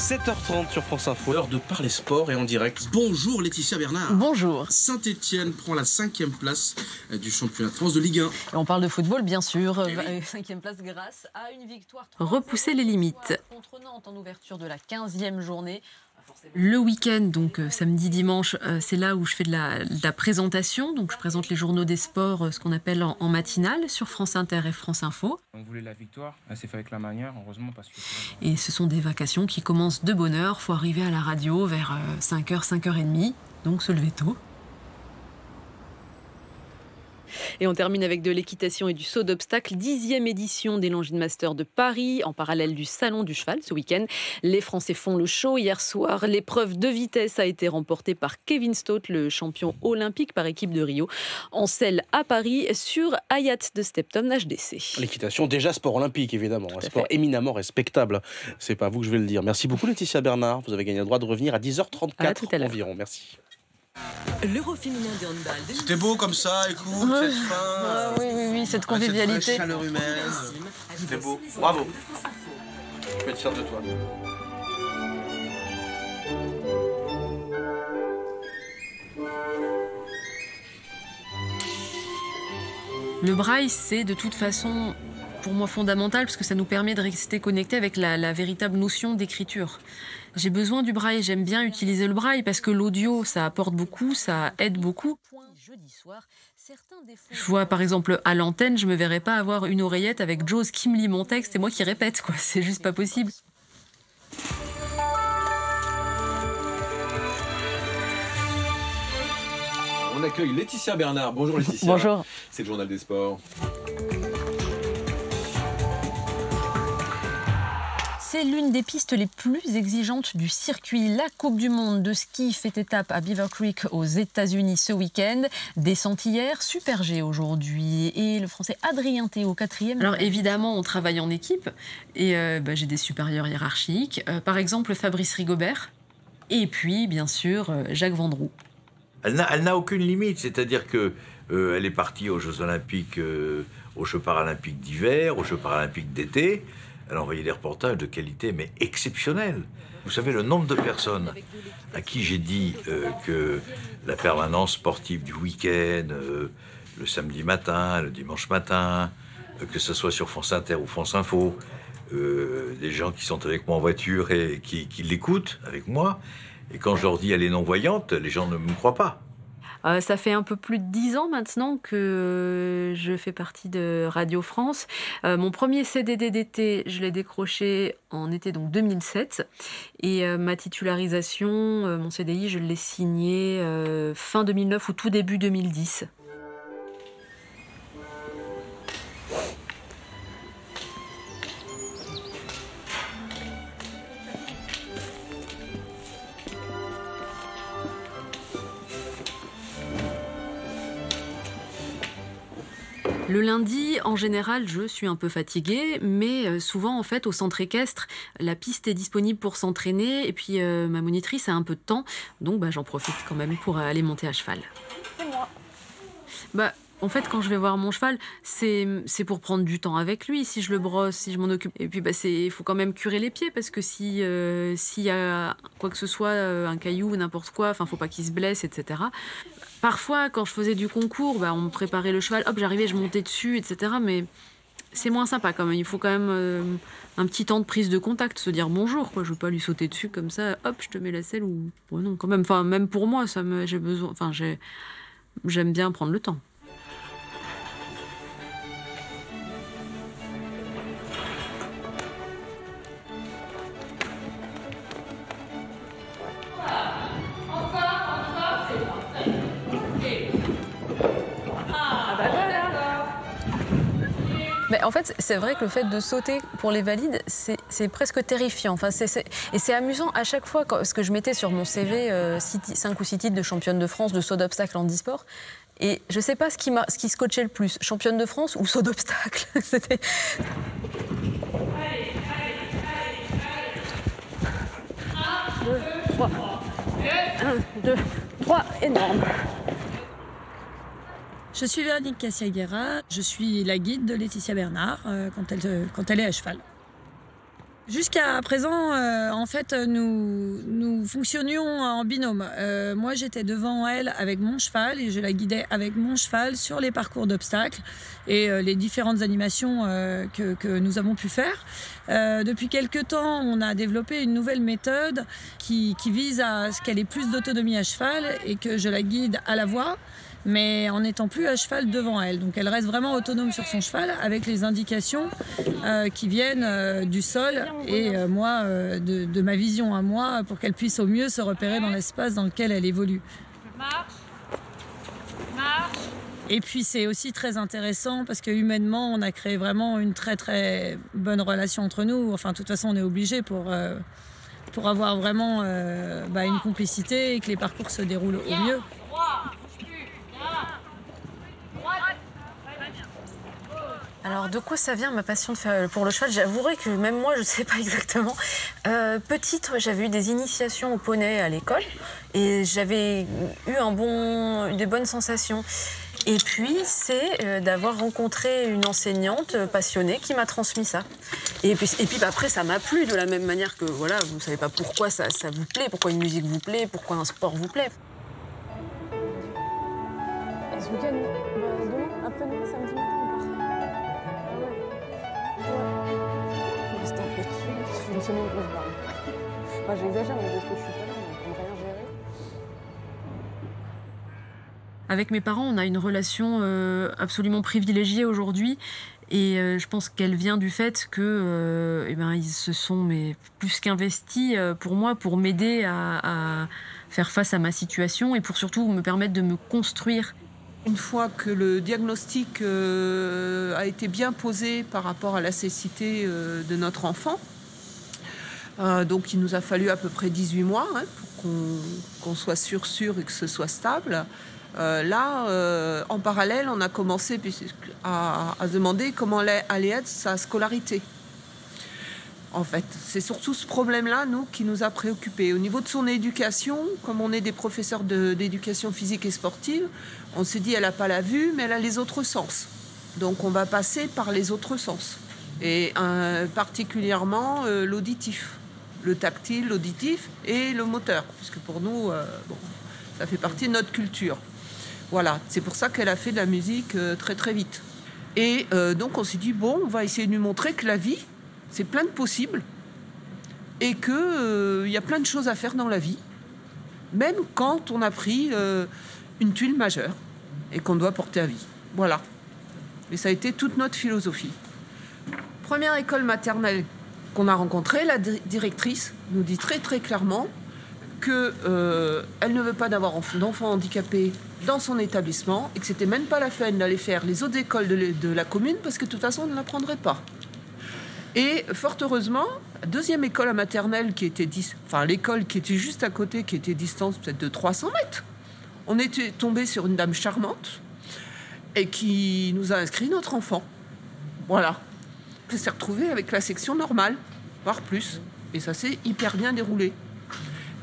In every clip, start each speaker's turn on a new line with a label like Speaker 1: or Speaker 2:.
Speaker 1: 7h30 sur France Info, l'heure de parler sport et en direct.
Speaker 2: Bonjour Laetitia Bernard.
Speaker 3: Bonjour.
Speaker 2: Saint-Etienne prend la 5e place du championnat de France de Ligue 1.
Speaker 3: Et on parle de football, bien sûr. 5e place grâce à une victoire.
Speaker 4: Repousser les limites.
Speaker 3: Contre Nantes en ouverture de la 15e journée.
Speaker 4: Le week-end, donc samedi, dimanche, c'est là où je fais de la présentation. Donc je présente les journaux des sports, ce qu'on appelle en matinale, sur France Inter et France Info.
Speaker 5: On voulait la victoire, elle s'est fait avec la manière, heureusement. Parce que...
Speaker 4: Et ce sont des vacations qui commencent de bonne heure. Il faut arriver à la radio vers 5h, 5h30, donc se lever tôt.
Speaker 3: Et on termine avec de l'équitation et du saut d'obstacles. 10e édition des Longines Masters de Paris, en parallèle du Salon du Cheval ce week-end. Les Français font le show. Hier soir, l'épreuve de vitesse a été remportée par Kevin Stott, le champion olympique par équipe de Rio, en selle à Paris sur Hayat de Stepton HDC.
Speaker 1: L'équitation, déjà sport olympique évidemment, un sport éminemment respectable. C'est pas vous que je vais le dire. Merci beaucoup Laetitia Bernard. Vous avez gagné le droit de revenir à 10h34 environ. Merci.
Speaker 6: L'Euro féminin de handball.
Speaker 2: C'était beau comme ça, écoute, cette fin.
Speaker 3: Oui, cette convivialité.
Speaker 2: Cette chaleur humaine. C'était beau. Bravo. Je peux être fier de toi.
Speaker 4: Le braille, c'est de toute façon, pour moi, fondamental, parce que ça nous permet de rester connectés avec la véritable notion d'écriture. J'ai besoin du braille, j'aime bien utiliser le braille, parce que l'audio, ça apporte beaucoup, ça aide beaucoup. Je vois, par exemple, à l'antenne, je me verrais pas avoir une oreillette avec Jaws qui me lit mon texte et moi qui répète, quoi. C'est juste pas possible.
Speaker 7: On accueille Laetitia Bernard. Bonjour Laetitia.
Speaker 3: Bonjour.
Speaker 7: C'est le journal des sports.
Speaker 3: C'est l'une des pistes les plus exigeantes du circuit. La Coupe du Monde de ski fait étape à Beaver Creek aux États-Unis ce week-end. Descente hier, Super G aujourd'hui. Et le Français Adrien Théo, 4e.
Speaker 4: Alors évidemment, on travaille en équipe et j'ai des supérieurs hiérarchiques. Par exemple, Fabrice Rigobert. Et puis, bien sûr, Jacques Vendroux.
Speaker 8: Elle n'a aucune limite, c'est-à-dire que elle est partie aux Jeux Olympiques, aux Jeux Paralympiques d'hiver, aux Jeux Paralympiques d'été. Elle a envoyé des reportages de qualité, mais exceptionnels. Vous savez, le nombre de personnes à qui j'ai dit que la permanence sportive du week-end, le samedi matin, le dimanche matin, que ce soit sur France Inter ou France Info, des gens qui sont avec moi en voiture et qui l'écoutent avec moi, et quand je leur dis elle est non-voyante, les gens ne me croient pas.
Speaker 4: Ça fait un peu plus de 10 ans maintenant que je fais partie de Radio France. Mon premier CDD d'été, je l'ai décroché en été donc 2007. Et ma titularisation, mon CDI, je l'ai signé fin 2009 ou tout début 2010. Le lundi, en général, je suis un peu fatiguée, mais souvent, en fait, au centre équestre, la piste est disponible pour s'entraîner et puis ma monitrice a un peu de temps, donc j'en profite quand même pour aller monter à cheval.
Speaker 3: C'est moi.
Speaker 4: En fait, quand je vais voir mon cheval, c'est pour prendre du temps avec lui, si je le brosse, si je m'en occupe. Et puis, il faut quand même curer les pieds, parce que s'il y a quoi que ce soit, un caillou, n'importe quoi, faut pas qu'il se blesse, etc. Parfois, quand je faisais du concours, on me préparait le cheval, hop, j'arrivais, je montais dessus, etc. Mais c'est moins sympa quand même. Il faut quand même un petit temps de prise de contact, se dire bonjour, quoi. Je veux pas lui sauter dessus comme ça, hop, je te mets la selle ou... Ouais, non, quand même. Même pour moi, j'ai besoin... j'aime bien prendre le temps.
Speaker 3: Mais en fait, c'est vrai que le fait de sauter pour les valides, c'est presque terrifiant. Et c'est amusant à chaque fois, parce que je mettais sur mon CV 5 ou 6 titres de championne de France de saut d'obstacle en handisport. Et je ne sais pas ce qui scotchait le plus, championne de France ou saut d'obstacle. C'était... 1, 2, 3, énorme.
Speaker 9: Je suis Véronique Cassia-Guerra, je suis la guide de Laetitia Bernard quand elle est à cheval. Jusqu'à présent, en fait, nous fonctionnions en binôme. Moi, j'étais devant elle avec mon cheval et je la guidais avec mon cheval sur les parcours d'obstacles et les différentes animations que nous avons pu faire. Depuis quelques temps, on a développé une nouvelle méthode qui vise à ce qu'elle ait plus d'autonomie à cheval et que je la guide à la voix, mais en n'étant plus à cheval devant elle. Donc elle reste vraiment autonome sur son cheval avec les indications qui viennent du sol et moi, de ma vision à moi, pour qu'elle puisse au mieux se repérer dans l'espace dans lequel elle évolue. Marche. Et puis c'est aussi très intéressant parce que humainement, on a créé vraiment une très très bonne relation entre nous. Enfin, de toute façon, on est obligé pour avoir vraiment une complicité et que les parcours se déroulent au mieux.
Speaker 4: Alors de quoi ça vient ma passion pour le cheval? J'avouerai que même moi je ne sais pas exactement. Petite, j'avais eu des initiations au poney à l'école et j'avais eu des bonnes sensations. Et puis c'est d'avoir rencontré une enseignante passionnée qui m'a transmis ça. Et puis après ça m'a plu de la même manière que voilà, vous ne savez pas pourquoi ça vous plaît, pourquoi une musique vous plaît, pourquoi un sport vous plaît.
Speaker 10: Ce week-end, demain, après-demain, samedi matin, on part. Ouais. C'était un peu dessus, ça fait une semaine qu'on se barre. Enfin, j'exagère, mais parce que je suis pas là, on ne peut rien gérer.
Speaker 4: Avec mes parents, on a une relation absolument privilégiée aujourd'hui. Et je pense qu'elle vient du fait que ils se sont plus qu'investis pour moi, pour m'aider à faire face à ma situation et pour surtout me permettre de me construire.
Speaker 11: Une fois que le diagnostic a été bien posé par rapport à la cécité de notre enfant, donc il nous a fallu à peu près 18 mois pour qu'on soit sûr et que ce soit stable. En parallèle, on a commencé à se demander comment allait être sa scolarité. En fait, c'est surtout ce problème-là, qui nous a préoccupés. Au niveau de son éducation, comme on est des professeurs d'éducation physique et sportive, on s'est dit, elle n'a pas la vue, mais elle a les autres sens. Donc on va passer par les autres sens. Et particulièrement l'auditif, le tactile, l'auditif et le moteur. Puisque pour nous, ça fait partie de notre culture. Voilà, c'est pour ça qu'elle a fait de la musique très très vite. Et donc on s'est dit, on va essayer de lui montrer que la vie, c'est plein de possibles et qu'il y a plein de choses à faire dans la vie, même quand on a pris une tuile majeure et qu'on doit porter à vie. Voilà. Et ça a été toute notre philosophie. Première école maternelle qu'on a rencontrée, la directrice nous dit très très clairement qu'elle ne veut pas d'avoir d'enfants handicapés dans son établissement et que c'était même pas la peine d'aller faire les autres écoles de la commune parce que de toute façon on ne l'apprendrait pas. Et fort heureusement, la deuxième école à maternelle l'école qui était juste à côté, qui était distance peut-être de 300 mètres, on était tombé sur une dame charmante et qui nous a inscrit notre enfant. Voilà. Elle s'est retrouvée avec la section normale, voire plus. Et ça s'est hyper bien déroulé.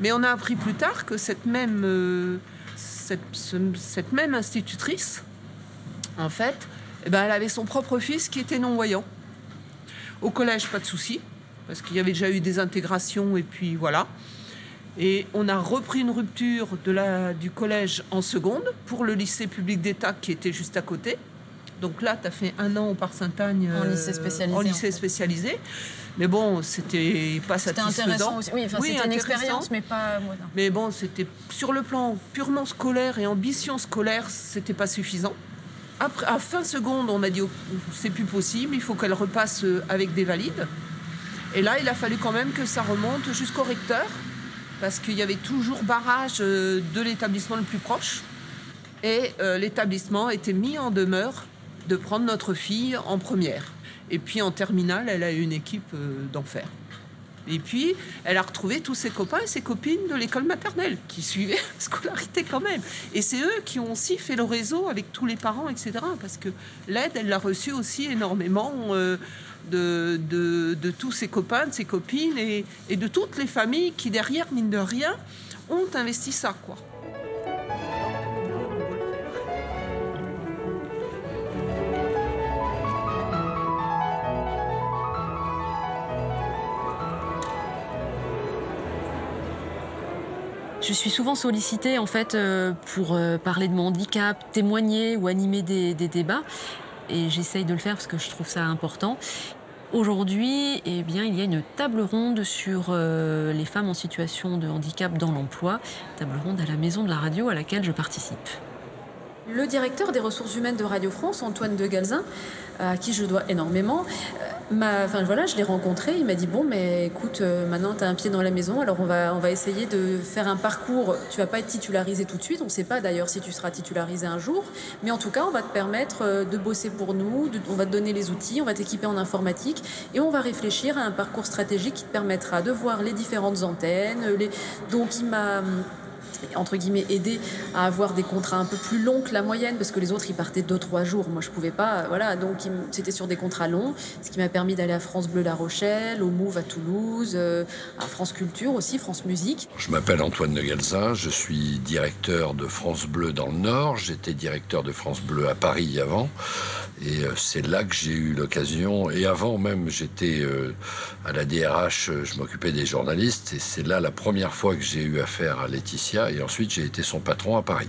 Speaker 11: Mais on a appris plus tard que cette même institutrice, en fait, elle avait son propre fils qui était non-voyant. Au collège, pas de souci, parce qu'il y avait déjà eu des intégrations et puis voilà. Et on a repris une rupture du collège en seconde pour le lycée public d'État qui était juste à côté. Donc là, tu as fait 1 an au Parc Sainte-Agne
Speaker 4: en lycée spécialisé.
Speaker 11: En lycée spécialisé. Mais bon, c'était pas satisfaisant.
Speaker 4: C'était intéressant aussi. Oui, c'était une expérience, mais pas...
Speaker 11: Mais bon, c'était sur le plan purement scolaire et ambition scolaire, c'était pas suffisant. Après, à fin seconde, on a dit c'est plus possible, il faut qu'elle repasse avec des valides. Et là, il a fallu quand même que ça remonte jusqu'au recteur, parce qu'il y avait toujours barrage de l'établissement le plus proche. Et l'établissement était mis en demeure de prendre notre fille en première. Et puis en terminale, elle a eu une équipe d'enfer. Et puis, elle a retrouvé tous ses copains et ses copines de l'école maternelle qui suivaient la scolarité quand même. Et c'est eux qui ont aussi fait le réseau avec tous les parents, etc. Parce que l'aide, elle l'a reçue aussi énormément de tous ses copains, de ses copines et de toutes les familles qui, derrière, mine de rien, ont investi ça, quoi.
Speaker 4: Je suis souvent sollicitée en fait pour parler de mon handicap, témoigner ou animer des débats. Et j'essaye de le faire parce que je trouve ça important. Aujourd'hui, eh bien, il y a une table ronde sur les femmes en situation de handicap dans l'emploi. Table ronde à la Maison de la Radio à laquelle je participe. Le directeur des ressources humaines de Radio France, Antoine de Galzin, à qui je dois énormément, je l'ai rencontré, il m'a dit bon mais écoute, maintenant tu as un pied dans la maison, alors on va essayer de faire un parcours, tu vas pas être titularisé tout de suite, on sait pas d'ailleurs si tu seras titularisé un jour, mais en tout cas on va te permettre de bosser pour nous, on va te donner les outils, on va t'équiper en informatique et on va réfléchir à un parcours stratégique qui te permettra de voir les différentes antennes, donc il m'a entre guillemets aidé à avoir des contrats un peu plus longs que la moyenne parce que les autres ils partaient 2-3 jours, moi je pouvais pas, voilà, donc c'était sur des contrats longs, ce qui m'a permis d'aller à France Bleu La Rochelle, au Move à Toulouse, à France Culture aussi, France Musique.
Speaker 12: Je m'appelle Antoine de Galzin, je suis directeur de France Bleu dans le Nord, j'étais directeur de France Bleu à Paris avant et c'est là que j'ai eu l'occasion, et avant même j'étais à la DRH, je m'occupais des journalistes et c'est là la première fois que j'ai eu affaire à Laetitia. Et ensuite, j'ai été son patron à Paris.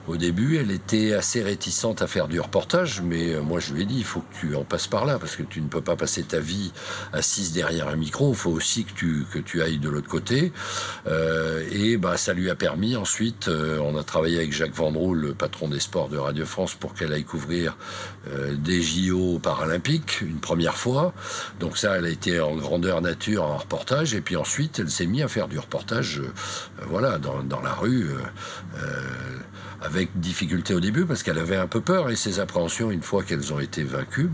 Speaker 12: Au début, elle était assez réticente à faire du reportage, mais moi, je lui ai dit, il faut que tu en passes par là, parce que tu ne peux pas passer ta vie assise derrière un micro, il faut aussi que tu ailles de l'autre côté. Ça lui a permis, ensuite, on a travaillé avec Jacques Vendroux, le patron des sports de Radio France, pour qu'elle aille couvrir des JO paralympiques, une première fois. Donc ça, elle a été en grandeur nature en reportage, et puis ensuite, elle s'est mise à faire du reportage dans la rue, avec difficulté au début parce qu'elle avait un peu peur, et ses appréhensions, une fois qu'elles ont été vaincues,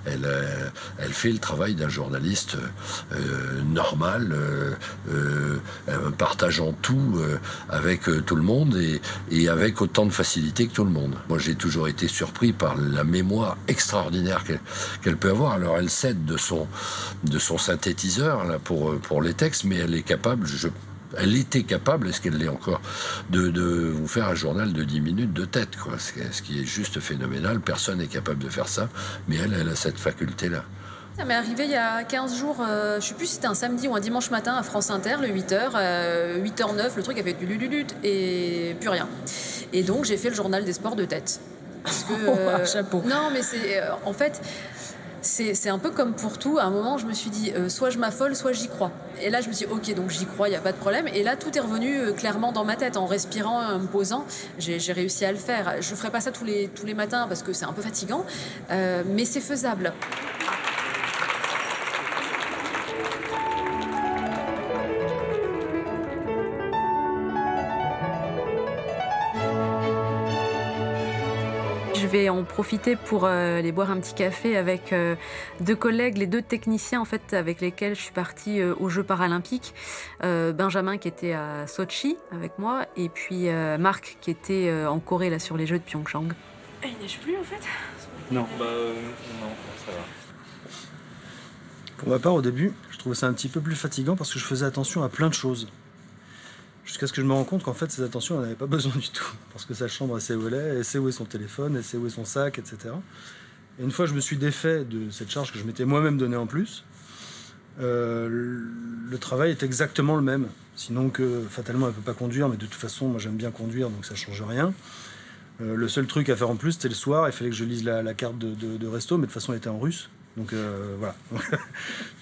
Speaker 12: elle fait le travail d'un journaliste normal, partageant tout avec tout le monde et avec autant de facilité que tout le monde. Moi, j'ai toujours été surpris par la mémoire extraordinaire qu'elle peut avoir. Alors, elle s'aide de son synthétiseur là, pour les textes, mais elle est capable, elle était capable, est-ce qu'elle l'est encore, de vous faire un journal de 10 minutes de tête, quoi. Ce qui est juste phénoménal. Personne n'est capable de faire ça, mais elle a cette faculté-là.
Speaker 4: Ça m'est arrivé il y a 15 jours, je ne sais plus si c'était un samedi ou un dimanche matin à France Inter, le 8h, 8h09, le truc avait du lulut et plus rien. Et donc j'ai fait le journal des sports de tête. Parce que,
Speaker 9: chapeau.
Speaker 4: Non, mais c'est en fait... C'est un peu comme pour tout. À un moment, je me suis dit, soit je m'affole, soit j'y crois. Et là, je me suis dit, ok, donc j'y crois, il n'y a pas de problème. Et là, tout est revenu clairement dans ma tête. En respirant, en me posant, j'ai réussi à le faire. Je ne ferai pas ça tous les matins parce que c'est un peu fatigant, mais c'est faisable. Je vais en profiter pour aller boire un petit café avec deux collègues, les deux techniciens en fait avec lesquels je suis partie aux Jeux paralympiques. Benjamin qui était à Sochi avec moi et puis Marc qui était en Corée là sur les Jeux de Pyeongchang.
Speaker 10: Et il neige plus en fait?
Speaker 5: Non.
Speaker 2: Non, ça va.
Speaker 13: Pour ma part, au début, je trouvais ça un petit peu plus fatigant parce que je faisais attention à plein de choses. Jusqu'à ce que je me rende compte qu'en fait, ces attentions, elle n'avait pas besoin du tout. Parce que sa chambre, elle sait où elle est, elle sait où est son téléphone, elle sait où est son sac, etc. Et une fois, je me suis défait de cette charge que je m'étais moi-même donnée en plus. Le travail est exactement le même. Sinon que, fatalement, elle ne peut pas conduire, mais de toute façon, moi, j'aime bien conduire, donc ça ne change rien. Le seul truc à faire en plus, c'était le soir. Il fallait que je lise la carte de resto, mais de toute façon, elle était en russe. Donc voilà.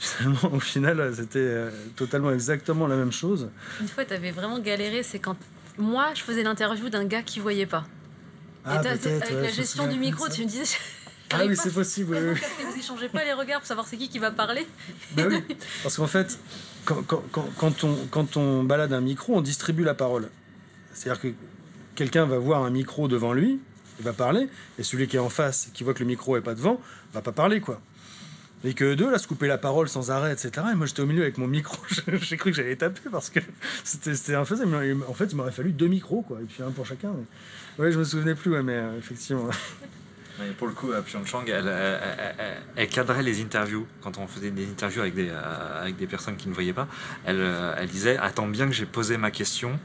Speaker 13: Finalement, au final, c'était totalement exactement la même chose.
Speaker 4: Une fois, tu avais vraiment galéré, c'est quand moi, je faisais l'interview d'un gars qui ne voyait pas.
Speaker 13: Ah,
Speaker 4: et avec la gestion du micro, tu me disais...
Speaker 13: Ah oui, c'est possible. Oui.
Speaker 4: Vous n'échangez pas les regards pour savoir c'est qui va parler.
Speaker 13: Ben oui, parce qu'en fait, quand on balade un micro, on distribue la parole. C'est-à-dire que quelqu'un va voir un micro devant lui, il va parler, et celui qui est en face, qui voit que le micro n'est pas devant, va pas parler, quoi. Et que deux, là, se couper la parole sans arrêt, etc. Et moi, j'étais au milieu avec mon micro. J'ai cru que j'allais taper parce que c'était infaisable. En fait, il m'aurait fallu 2 micros, quoi. Et puis un pour chacun. Mais... ouais, je me souvenais plus, ouais, mais effectivement.
Speaker 2: Et pour le coup, à Pyeongchang, elle cadrait les interviews. Quand on faisait des interviews avec des personnes qui ne voyaient pas, elle disait « Attends bien que j'ai posé ma question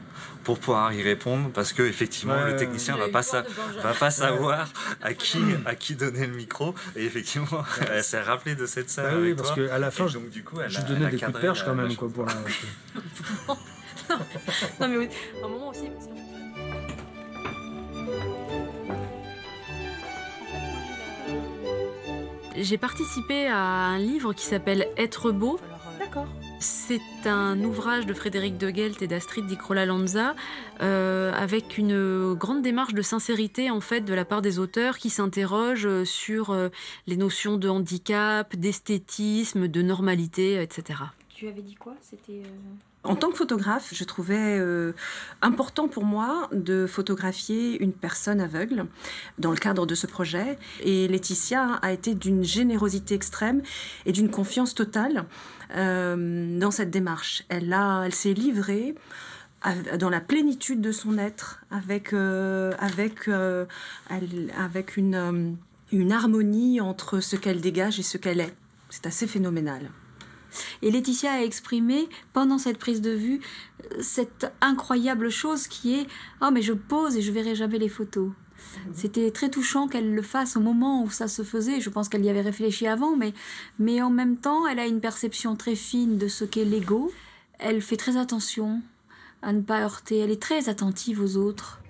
Speaker 2: pour pouvoir y répondre, parce que effectivement le technicien va pas savoir à qui donner le micro. » Et effectivement, elle s'est rappelée de cette scène.
Speaker 13: Bah oui, parce qu'à la fin,
Speaker 2: donc, du coup,
Speaker 13: je donnais des coups de perche quand même, quoi, pour la...
Speaker 4: Non, mais à un moment aussi... J'ai participé à un livre qui s'appelle « Être beau ».
Speaker 3: D'accord.
Speaker 4: C'est un ouvrage de Frédéric de Gelt et d'Astrid Di Crolla-Lanza avec une grande démarche de sincérité en fait de la part des auteurs qui s'interrogent sur les notions de handicap, d'esthétisme, de normalité, etc.
Speaker 14: Tu avais dit quoi? C'était...
Speaker 15: En tant que photographe, je trouvais important pour moi de photographier une personne aveugle dans le cadre de ce projet. Et Laetitia a été d'une générosité extrême et d'une confiance totale dans cette démarche. Elle s'est livrée dans la plénitude de son être, avec une harmonie entre ce qu'elle dégage et ce qu'elle est. C'est assez phénoménal.
Speaker 14: Et Laetitia a exprimé pendant cette prise de vue cette incroyable chose qui est « Oh mais je pose et je verrai jamais les photos ». C'était très touchant qu'elle le fasse au moment où ça se faisait. Je pense qu'elle y avait réfléchi avant, mais en même temps, elle a une perception très fine de ce qu'est l'ego. Elle fait très attention à ne pas heurter. Elle est très attentive aux autres.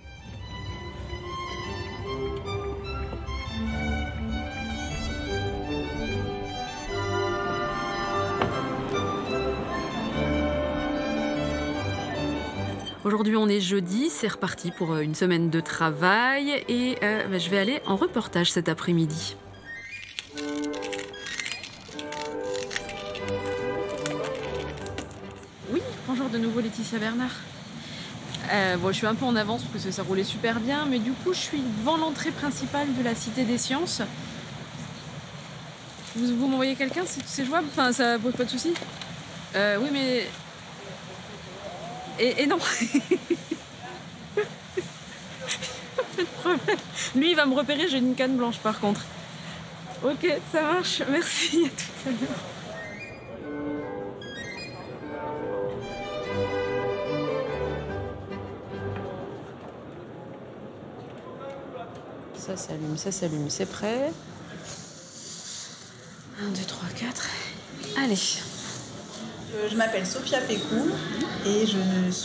Speaker 4: Aujourd'hui, on est jeudi, c'est reparti pour une semaine de travail et je vais aller en reportage cet après-midi. Oui, bonjour de nouveau Laetitia Bernard. Je suis un peu en avance parce que ça roulait super bien, mais du coup, je suis devant l'entrée principale de la Cité des Sciences. Vous m'envoyez quelqu'un, c'est jouable? Enfin, ça pose pas de soucis? Oui, mais... Et non. Pas de problème. Lui, il va me repérer, j'ai une canne blanche par contre. Ok, ça marche. Merci, à tout à l'heure. Ça s'allume, c'est prêt. 1, 2, 3, 4. Allez.
Speaker 16: Je m'appelle Sophia Pécou et je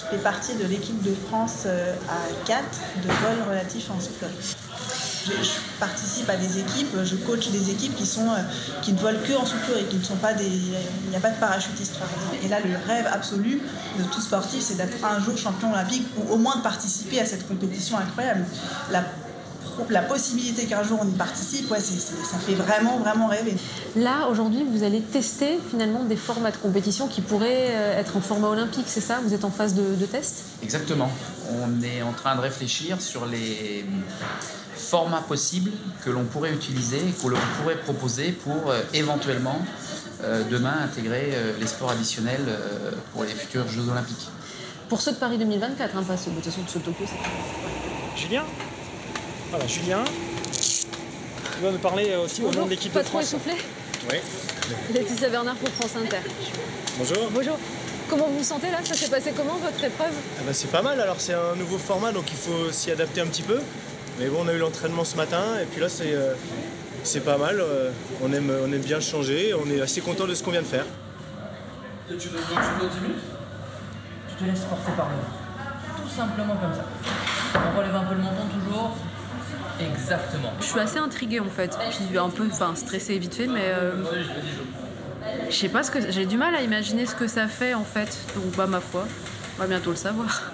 Speaker 16: fais partie de l'équipe de France à 4 de vol relatif en soufflerie. Je participe à des équipes, je coach des équipes qui ne volent que en soufflerie, qui ne sont pas il n'y a pas de parachutistes par exemple. Et là, le rêve absolu de tout sportif, c'est d'être un jour champion olympique ou au moins de participer à cette compétition incroyable. La possibilité qu'un jour on y participe, ça fait vraiment, vraiment rêver.
Speaker 3: Là, aujourd'hui, vous allez tester finalement des formats de compétition qui pourraient être en format olympique, c'est ça? Vous êtes en phase de test?
Speaker 17: Exactement. On est en train de réfléchir sur les formats possibles que l'on pourrait utiliser et que l'on pourrait proposer pour éventuellement demain intégrer les sports additionnels pour les futurs Jeux Olympiques.
Speaker 3: Pour ceux de Paris 2024, pas ceux de toute façon de Tokyo.
Speaker 13: Julien? Voilà, Julien, tu vas nous parler aussi au nom de l'équipe de France.
Speaker 3: Pas trop essoufflé?
Speaker 13: Oui.
Speaker 3: Laetitia Bernard pour France Inter.
Speaker 13: Bonjour.
Speaker 3: Bonjour. Comment vous vous sentez là? Ça s'est passé comment votre épreuve?
Speaker 13: C'est pas mal, alors c'est un nouveau format donc il faut s'y adapter un petit peu. Mais bon, on a eu l'entraînement ce matin et puis là c'est pas mal, on aime bien changer, on est assez content de ce qu'on vient de faire.
Speaker 18: Et tu donnes 10 minutes? Tu te laisses porter par le vent. Tout simplement comme ça. On relève un peu le menton toujours. Exactement.
Speaker 4: Je suis assez intriguée en fait, puis un peu stressée vite fait, mais je sais pas j'ai du mal à imaginer ce que ça fait en fait, donc ma foi, on va bientôt le savoir.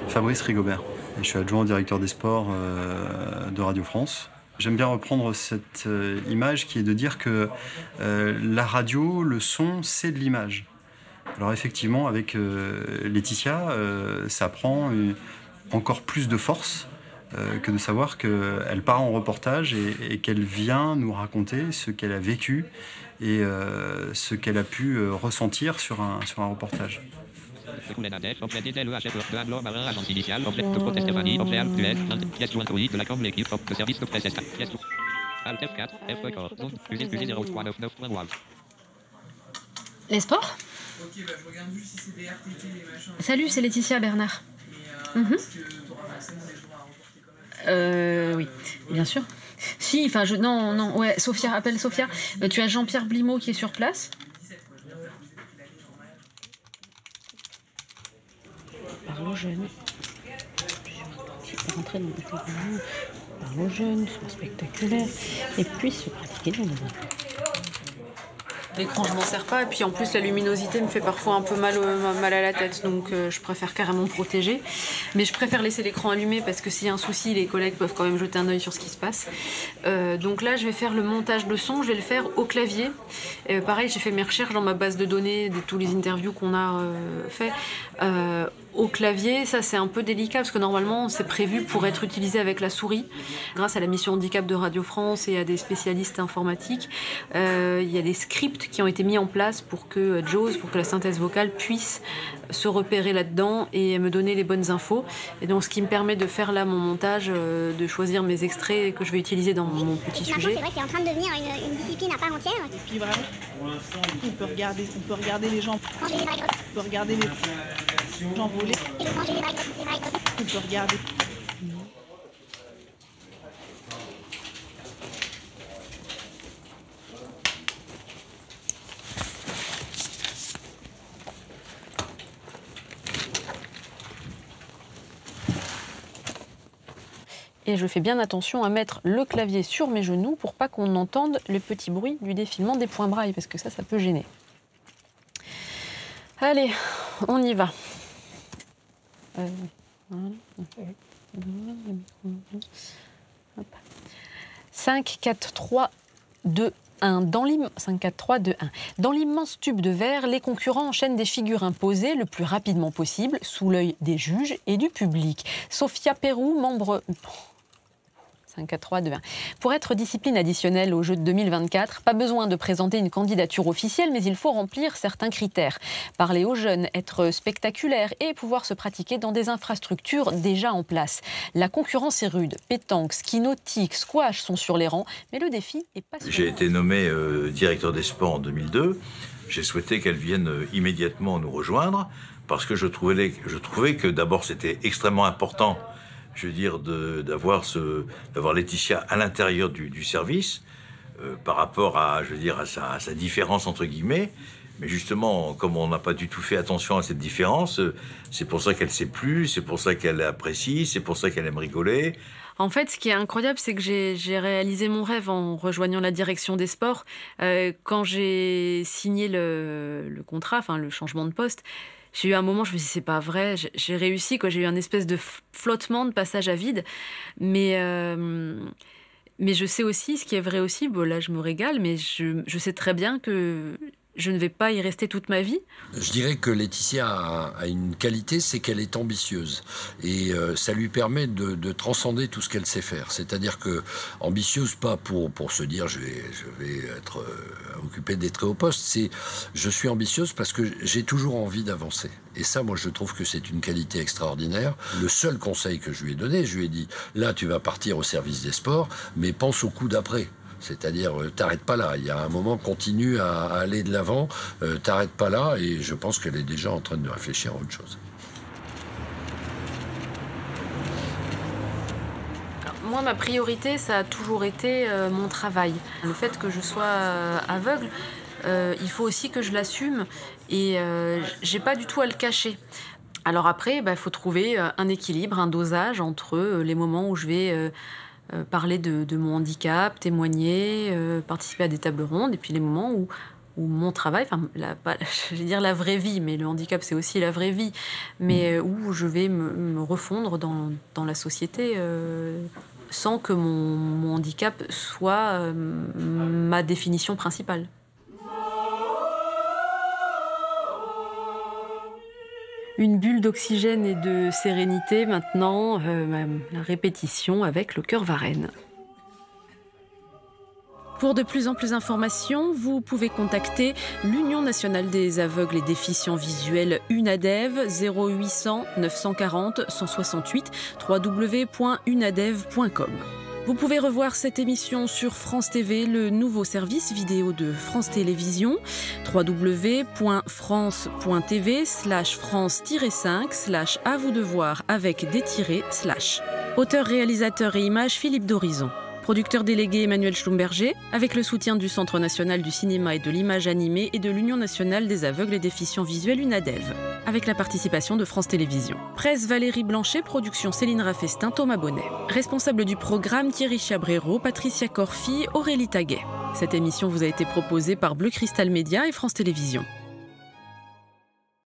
Speaker 19: Fabrice Rigobert, je suis adjoint au directeur des sports de Radio France. J'aime bien reprendre cette image qui est de dire que la radio, le son, c'est de l'image. Alors effectivement, avec Laetitia, ça prend encore plus de force que de savoir qu'elle part en reportage et qu'elle vient nous raconter ce qu'elle a vécu et ce qu'elle a pu ressentir sur un reportage.
Speaker 4: Les sports?
Speaker 10: Ok, bah je regarde juste si c'est des RTT, des machins.
Speaker 4: Salut, c'est Laetitia Bernard.
Speaker 10: Et est-ce que tu auras forcément des jours à reporter quand même?
Speaker 4: Oui, bien sûr. Si, enfin, non, ouais, Sophia, appelle Sophia. Tu as Jean-Pierre Blimaud qui est sur place. Parle aux jeunes. Rentrer dans le parle aux jeunes, soit spectaculaire, et puis se pratiquer dans les enfants. L'écran, je m'en sers pas, et puis en plus la luminosité me fait parfois un peu mal à la tête, donc je préfère carrément protéger. Mais je préfère laisser l'écran allumé parce que s'il y a un souci, les collègues peuvent quand même jeter un œil sur ce qui se passe. Donc là, je vais faire le montage de son, je vais le faire au clavier. Pareil, j'ai fait mes recherches dans ma base de données de tous les interviews qu'on a fait. Au clavier, ça c'est un peu délicat parce que normalement c'est prévu pour être utilisé avec la souris. Grâce à la mission handicap de Radio France et à des spécialistes informatiques, il y a des scripts qui ont été mis en place pour que JAWS, pour que la synthèse vocale puisse se repérer là-dedans et me donner les bonnes infos. Et donc ce qui me permet de faire là mon montage, de choisir mes extraits que je vais utiliser dans mon petit sujet.
Speaker 20: C'est vrai que c'est en train de devenir une discipline à part entière.
Speaker 16: Et puis vraiment, on peut regarder les gens. On peut regarder les gens voler. On peut regarder.
Speaker 3: Et je fais bien attention à mettre le clavier sur mes genoux pour pas qu'on entende le petit bruit du défilement des points braille, parce que ça peut gêner. Allez, on y va. 5, 4, 3, 2, 1. 5, 4, 3, 2, 1. Dans l'immense tube de verre, les concurrents enchaînent des figures imposées le plus rapidement possible, sous l'œil des juges et du public. Sophia Pérou, membre... 5, 4, 3, 2, 1. Pour être discipline additionnelle aux Jeux de 2024, pas besoin de présenter une candidature officielle, mais il faut remplir certains critères. Parler aux jeunes, être spectaculaire et pouvoir se pratiquer dans des infrastructures déjà en place. La concurrence est rude. Pétanque, ski nautique, squash sont sur les rangs, mais le défi est pas...
Speaker 8: J'ai été nommé directeur des sports en 2002. J'ai souhaité qu'elle vienne immédiatement nous rejoindre parce que je trouvais que d'abord c'était extrêmement important, je veux dire, d'avoir Laetitia à l'intérieur du service par rapport à, je veux dire, à sa différence entre guillemets. Mais justement, comme on n'a pas du tout fait attention à cette différence, c'est pour ça qu'elle sait plus, c'est pour ça qu'elle apprécie, c'est pour ça qu'elle aime rigoler.
Speaker 4: En fait, ce qui est incroyable, c'est que j'ai réalisé mon rêve en rejoignant la direction des sports. Quand j'ai signé le contrat, enfin le changement de poste, j'ai eu un moment, je me suis dit, c'est pas vrai, j'ai réussi, quoi. J'ai eu un espèce de flottement, de passage à vide. Mais je sais aussi, ce qui est vrai aussi, bon, là je me régale, mais je sais très bien que je ne vais pas y rester toute ma vie.
Speaker 12: Je dirais que Laetitia a une qualité, c'est qu'elle est ambitieuse. Et ça lui permet de transcender tout ce qu'elle sait faire. C'est-à-dire que ambitieuse, pas pour se dire je vais être occupée des très hauts postes, c'est je suis ambitieuse parce que j'ai toujours envie d'avancer. Et ça, moi, je trouve que c'est une qualité extraordinaire. Le seul conseil que je lui ai donné, je lui ai dit, là, tu vas partir au service des sports, mais pense au coup d'après. C'est-à-dire, t'arrêtes pas là. Il y a un moment, continue à aller de l'avant, t'arrêtes pas là, et je pense qu'elle est déjà en train de réfléchir à autre chose.
Speaker 4: Moi, ma priorité, ça a toujours été mon travail. Le fait que je sois aveugle, il faut aussi que je l'assume, et j'ai pas du tout à le cacher. Alors après, il faut trouver un équilibre, un dosage entre les moments où je vais... parler de mon handicap, témoigner, participer à des tables rondes, et puis les moments où mon travail, enfin, je vais dire la vraie vie, mais le handicap c'est aussi la vraie vie, mais où je vais me refondre dans la société sans que mon handicap soit ma définition principale. Une bulle d'oxygène et de sérénité maintenant, la répétition avec le chœur Varenne. Pour de plus en plus d'informations, vous pouvez contacter l'Union nationale des aveugles et déficients visuels UNADEV 0800 940 168 www.unadev.com.
Speaker 3: Vous pouvez revoir cette émission sur France TV, le nouveau service vidéo de France Télévisions, www.france.tv/france-5/à vous de voir avec des tirets /. Auteur, réalisateur et images Philippe Dorizon. Producteur délégué Emmanuel Schlumberger, avec le soutien du Centre national du cinéma et de l'image animée et de l'Union nationale des aveugles et déficients visuels UNADEV, avec la participation de France Télévisions. Presse Valérie Blanchet, production Céline Raffestin, Thomas Bonnet. Responsable du programme Thierry Chabrero, Patricia Corfi, Aurélie Taguet. Cette émission vous a été proposée par Bleu Cristal Média et France Télévisions.